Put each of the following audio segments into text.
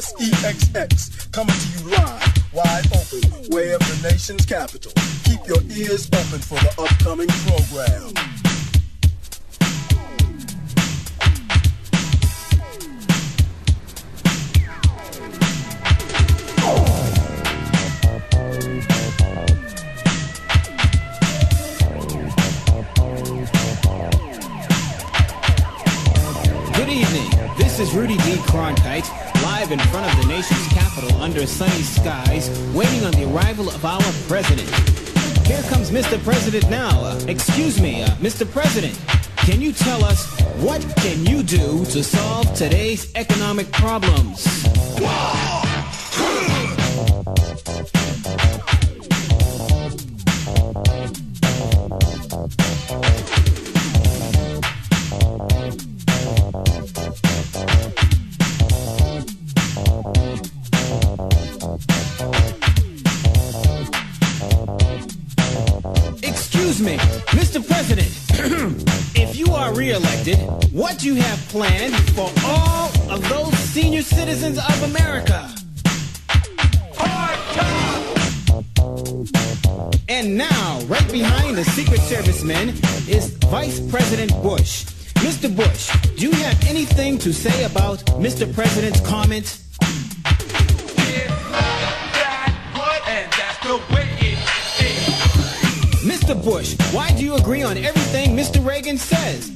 SEXX, coming to you live, wide open, way of the nation's capital. Keep your ears open for the upcoming program. Good evening. This is Rudy D. Cronkite, live in front of the nation's capital under sunny skies, waiting on the arrival of our president. Here comes Mr. President now. Excuse me, Mr. President, can you tell us what can you do to solve today's economic problems? Excuse me, Mr. President, if you are re-elected, what do you have planned for all of those senior citizens of America? And now, right behind the Secret Servicemen is Vice President Bush. Mr. Bush, do you have anything to say about Mr. President's comment? Mr. Bush, why do you agree on everything Mr. Reagan says?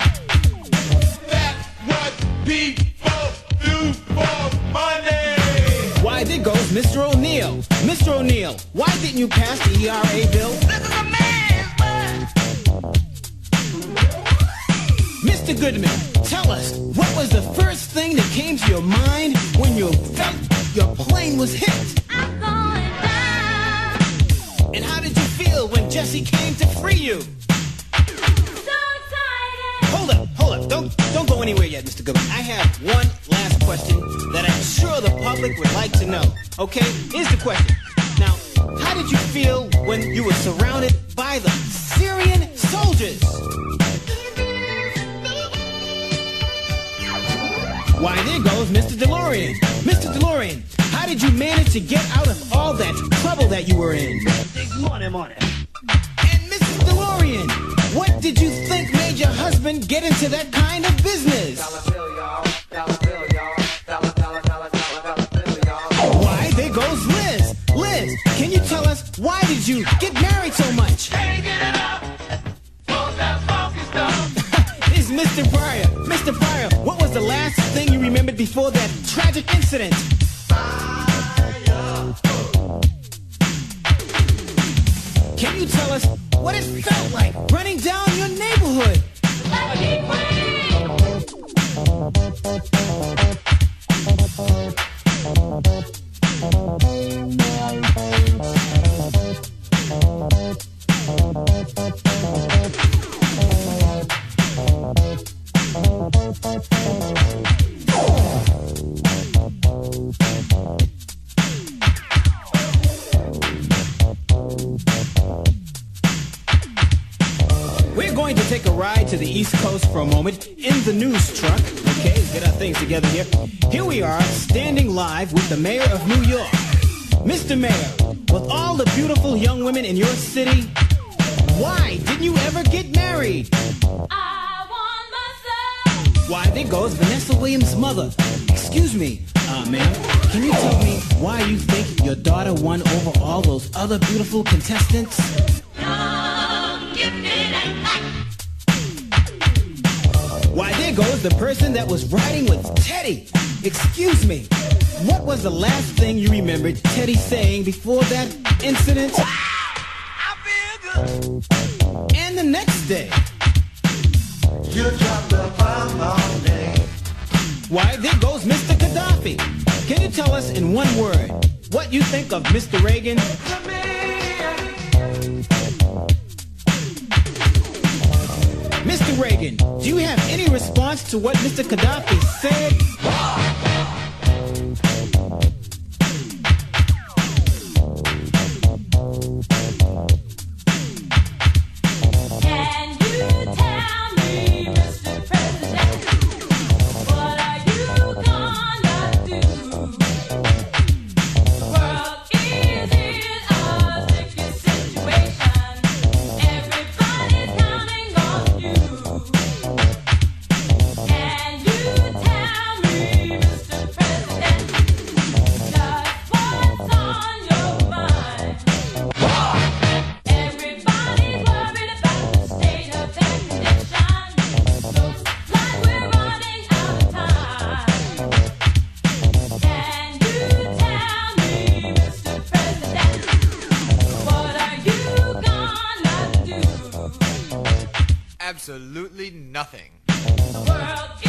That's what people do for money. Why, there goes Mr. O'Neill. Mr. O'Neill, why didn't you pass the ERA bill? This is a man's world. Mr. Goodman, tell us, what was the first thing that came to your mind when you felt your plane was hit? I'm going down. And how did you feel when Jesse came to free you? So excited. Hold up, don't go anywhere yet, Mr. Goodman. I have one last question that I'm sure the public would like to know. Okay, here's the question. Now, how did you feel when you were surrounded by the Syrian soldiers? Why, there goes Mr. DeLorean. Mr. DeLorean, how did you manage to get out of all that trouble that you were in? Money. And Mrs. DeLorean, what did you think made your husband get into that kind of business? Why, there goes Liz. Liz, can you tell us, why did you get married so much? It's Mr. Pryor. Mr. Pryor, what was the last thing you remembered before that tragic incident? Can you tell us what it felt like running down your neighborhood? We're going to take a ride to the East Coast for a moment in the news truck. Okay, let's get our things together here. Here we are, standing live with the mayor of New York. Mr. Mayor, with all the beautiful young women in your city, why didn't you ever get married? I want myself. Why, there goes Vanessa Williams' mother. Excuse me, ma'am, can you tell me why you think your daughter won over all those other beautiful contestants? Why, there goes the person that was riding with Teddy. Excuse me, what was the last thing you remembered Teddy saying before that incident? I feel good. And the next day. You dropped the bomb all day. Why, there goes Mr. Gaddafi. Can you tell us in one word what you think of Mr. Reagan? Mr. Reagan, do you have any response to what Mr. Gaddafi said? Can you tell me, Mr. President, what are you gonna do? Absolutely nothing. The world